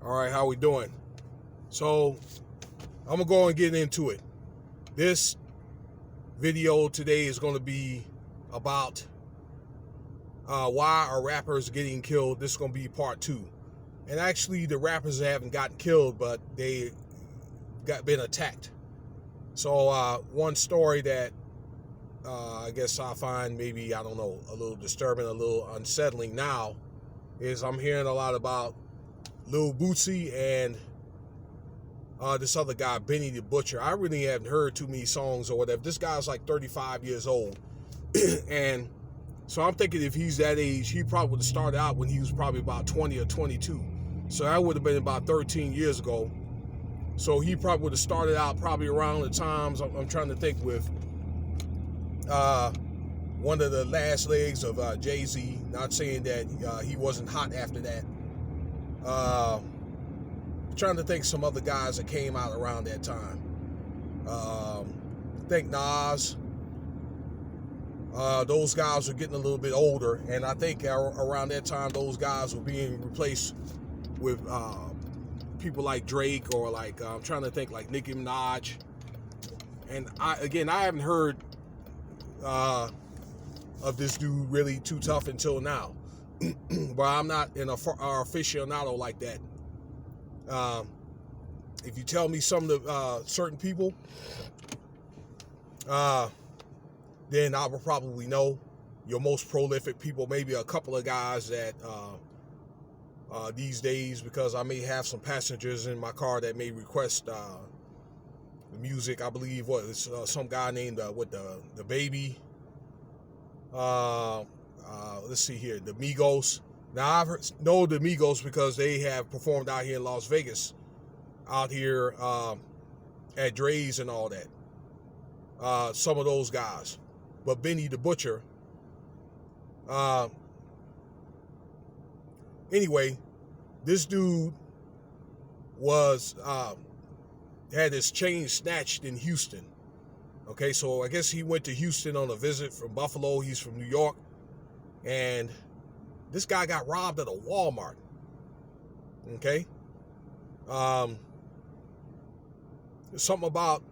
All right, how we doing? So I'm gonna go and get into it. This video today is going to be about why are rappers getting killed. This is going to be part 2. And actually, the rappers haven't gotten killed, but they been attacked. So one story that I guess I find maybe, I don't know, a little disturbing, a little unsettling now is I'm hearing a lot about Lil Bootsy and this other guy, Benny the Butcher. I really haven't heard too many songs or whatever. This guy's like 35 years old. And so I'm thinking if he's that age, he probably would have started out when he was probably about 20 or 22. So that would have been about 13 years ago. So he probably would have started out probably around the times, I'm trying to think, with one of the last legs of Jay-Z. Not saying that he wasn't hot after that. Trying to think some other guys that came out around that time. I think Nas. Those guys were getting a little bit older, and I think around that time those guys were being replaced with people like Drake, or like I'm trying to think, like Nicki Minaj. And I haven't heard of this dude really too tough until now. But I'm not an aficionado like that. If you tell me some of the certain people, then I will probably know your most prolific people. Maybe a couple of guys that these days, because I may have some passengers in my car that may request the music. I believe it's some guy named the Baby. Let's see here, the Migos. Now I've know the Migos because they have performed out here in Las Vegas, out here at Dre's and all that. Some of those guys. But Benny the Butcher, anyway, this dude was had his chain snatched in Houston. Okay, so I guess he went to Houston on a visit from Buffalo. He's from New York, and this guy got robbed at a Walmart. Okay, something about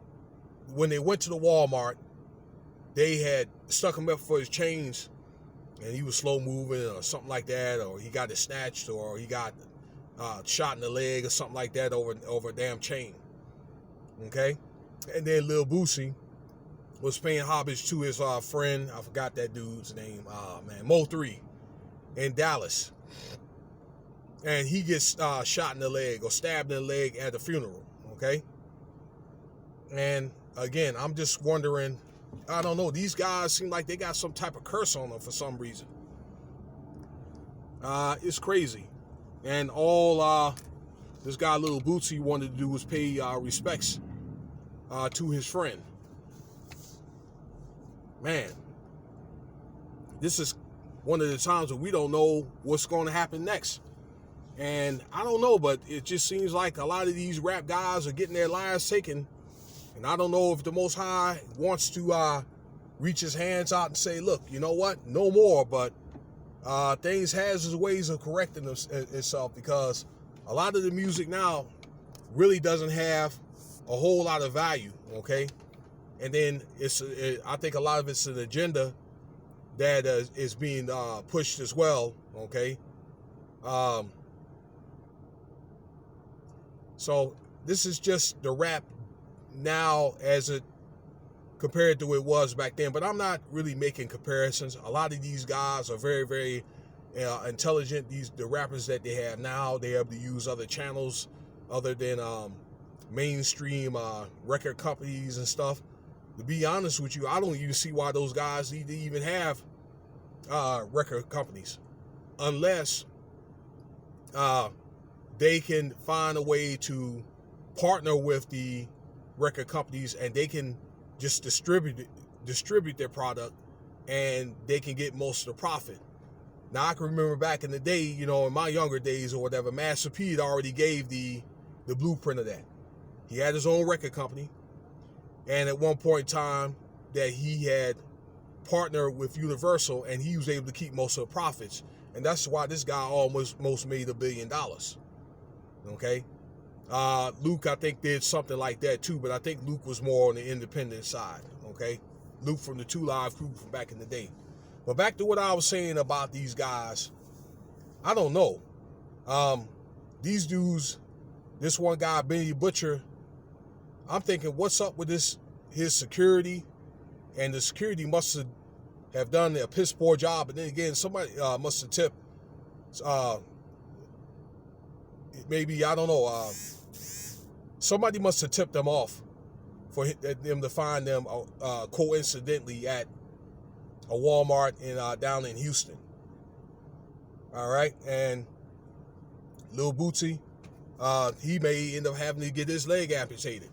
when they went to the Walmart, they had stuck him up for his chains, and he was slow moving or something like that, or he got it snatched, or he got shot in the leg or something like that over a damn chain. Okay, and then Lil Bootsy was paying homage to his friend, I forgot that dude's name, Mo3 in Dallas, and he gets shot in the leg or stabbed in the leg at the funeral. Okay, and again, I'm just wondering, I don't know, these guys seem like they got some type of curse on them for some reason. It's crazy. And all this guy Lil Bootsy wanted to do was pay respects to his friend. Man, this is one of the times where we don't know what's going to happen next. And I don't know, but it just seems like a lot of these rap guys are getting their lives taken. And I don't know if the Most High wants to reach his hands out and say, look, you know what, no more. But things has its ways of correcting itself, because a lot of the music now really doesn't have a whole lot of value, okay? And then I think a lot of it's an agenda that is being pushed as well, okay? So this is just the rap now as it compared to what it was back then. But I'm not really making comparisons. A lot of these guys are very, very intelligent. The rappers that they have now, they have to use other channels other than mainstream record companies and stuff. To be honest with you, I don't even see why those guys need to even have record companies, unless they can find a way to partner with the record companies, and they can just distribute their product, and they can get most of the profit. Now, I can remember back in the day, you know, in my younger days or whatever, Master P had already gave the blueprint of that. He had his own record company, and at one point in time that he had partnered with Universal, and he was able to keep most of the profits. And that's why this guy almost made $1 billion. Okay. Luke, I think, did something like that too, but I think Luke was more on the independent side. Okay. Luke from the 2 Live Crew from back in the day. But back to what I was saying about these guys, I don't know. These dudes, this one guy, Benny Butcher, I'm thinking, what's up with his security? And the security must have done a piss poor job. And then again, somebody must have tipped, maybe, I don't know, somebody must have tipped them off for them to find them coincidentally at a Walmart down in Houston. All right, and Lil Bootsy, he may end up having to get his leg amputated.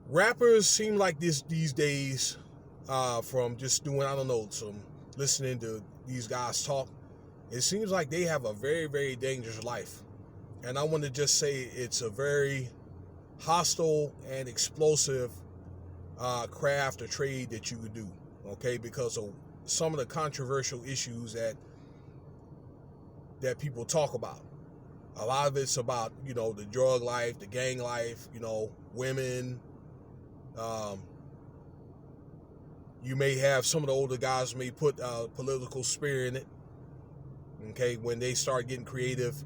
Rappers seem like these days, from just doing, I don't know, some listening to these guys talk, it seems like they have a very, very dangerous life. And I want to just say it's a very hostile and explosive craft or trade that you could do, okay, because of some of the controversial issues that people talk about. A lot of it's about, the drug life, the gang life, women. You may have some of the older guys may put political spear in it, okay, when they start getting creative,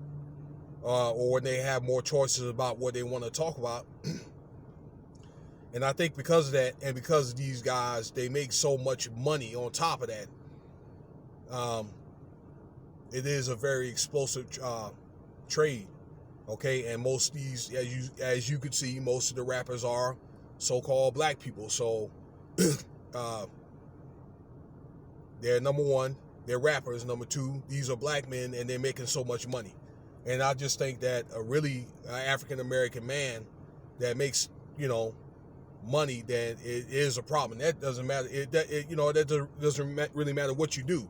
or when they have more choices about what they want to talk about. And I think because of that, and because these guys, they make so much money on top of that, it is a very explosive trade, okay? And most of these, as you can see, most of the rappers are so-called black people. So they're number one, they're rappers. Number two, these are black men, and they're making so much money. And I just think that a really African-American man that makes, money, then it is a problem. That doesn't matter. That doesn't really matter what you do.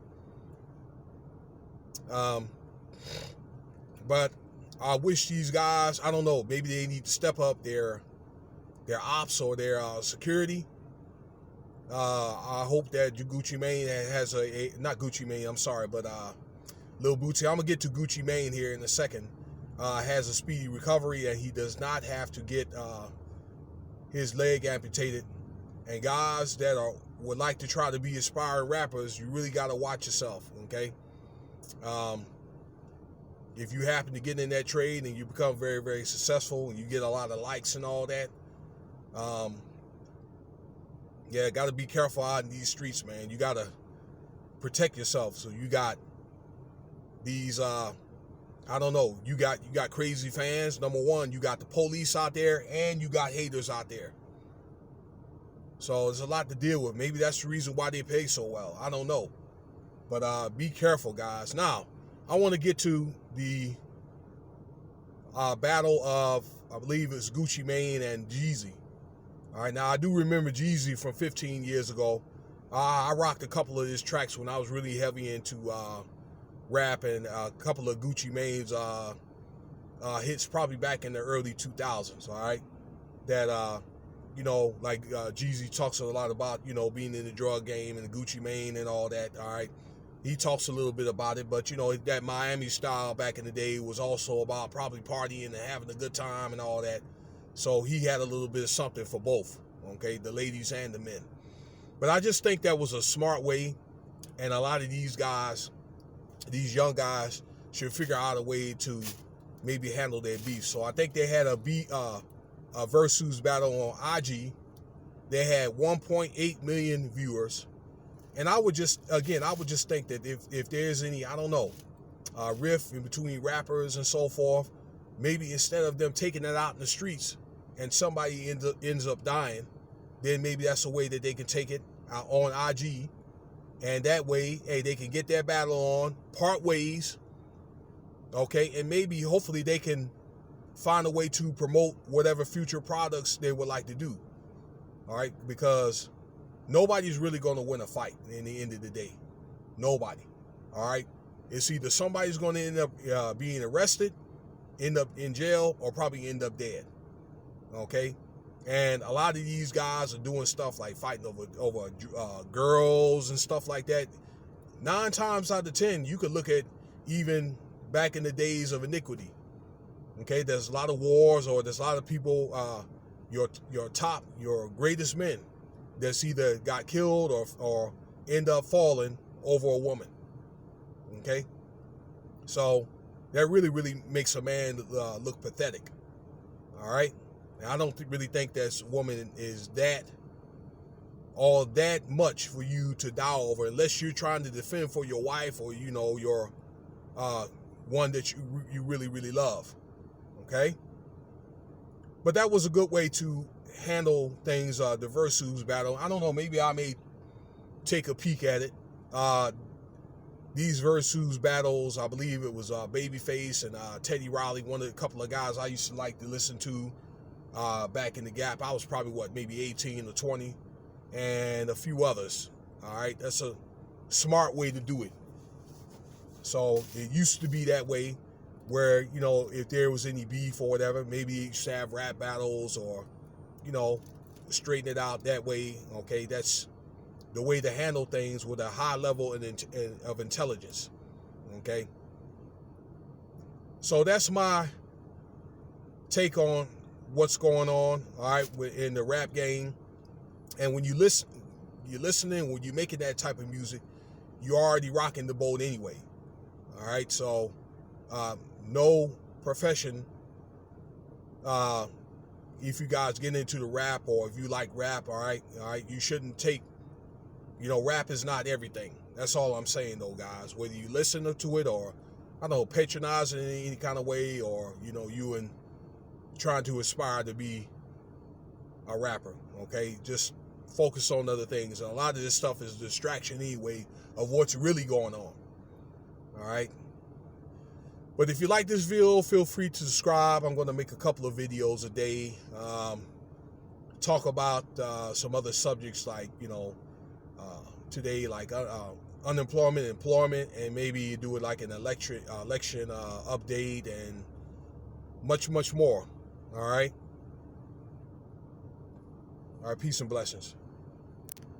But I wish these guys, I don't know, maybe they need to step up their ops or their security. I hope that Gucci Mane has not Gucci Mane, I'm sorry, but Lil Bootsy, I'm going to get to Gucci Mane here in a second, has a speedy recovery, and he does not have to get his leg amputated. And guys that would like to try to be aspiring rappers, you really got to watch yourself, okay? If you happen to get in that trade and you become very, very successful and you get a lot of likes and all that, got to be careful out in these streets, man. You got to protect yourself. So you got these, I don't know, you got crazy fans. Number one, you got the police out there, and you got haters out there. So there's a lot to deal with. Maybe that's the reason why they pay so well. I don't know. But be careful, guys. Now, I want to get to the battle of, I believe it's Gucci Mane and Jeezy. All right, now I do remember Jeezy from 15 years ago. I rocked a couple of his tracks when I was really heavy into rap, and a couple of Gucci Mane's hits probably back in the early 2000s, all right? That, like Jeezy talks a lot about, being in the drug game and the Gucci Mane and all that, all right? He talks a little bit about it, but, that Miami style back in the day was also about probably partying and having a good time and all that. So he had a little bit of something for both, okay, the ladies and the men. But I just think that was a smart way, and a lot of these guys, these young guys, should figure out a way to maybe handle their beef. So I think they had a Verzuz battle on IG. They had 1.8 million viewers. And I would just think that if there's any, I don't know, rift in between rappers and so forth, maybe instead of them taking that out in the streets and somebody ends up dying, then maybe that's a way that they can take it on IG. And that way, hey, they can get their battle on, part ways, okay? And maybe, hopefully, they can find a way to promote whatever future products they would like to do, all right? Because nobody's really going to win a fight in the end of the day. Nobody, all right? It's either somebody's going to end up being arrested, end up in jail, or probably end up dead, okay? And a lot of these guys are doing stuff like fighting over girls and stuff like that. 9 times out of 10, you could look at even back in the days of iniquity. Okay, there's a lot of wars, or there's a lot of people, your greatest men that's either got killed or end up falling over a woman. Okay, so that really makes a man look pathetic. All right, and I don't really think that woman is all that much for you to die over, unless you're trying to defend for your wife, or your one that you really love. Okay, but that was a good way to handle things. The Verzuz battle, I don't know, maybe I may take a peek at it. These Verzuz battles, I believe it was Babyface and Teddy Riley, one of the couple of guys I used to like to listen to back in the Gap. I was probably maybe 18 or 20, and a few others. All right, that's a smart way to do it. So it used to be that way, where if there was any beef or whatever, maybe you should have rap battles, or straighten it out that way. Okay, that's the way to handle things with a high level of intelligence. Okay, so that's my take on what's going on. All right, in the rap game. And when you're listening, when you're making that type of music, you're already rocking the boat anyway. All right, so no profession, if you guys get into the rap, or if you like rap, all right, you shouldn't take, rap is not everything. That's all I'm saying, though, guys. Whether you listen to it, or I don't know, patronize it in any kind of way, or you and trying to aspire to be a rapper. Okay, just focus on other things. And a lot of this stuff is a distraction anyway of what's really going on. All right. But if you like this video, feel free to subscribe. I'm going to make a couple of videos a day. Talk about some other subjects, like, today, like unemployment, employment, and maybe do it like an election update, and much more. All right. All right. Peace and blessings.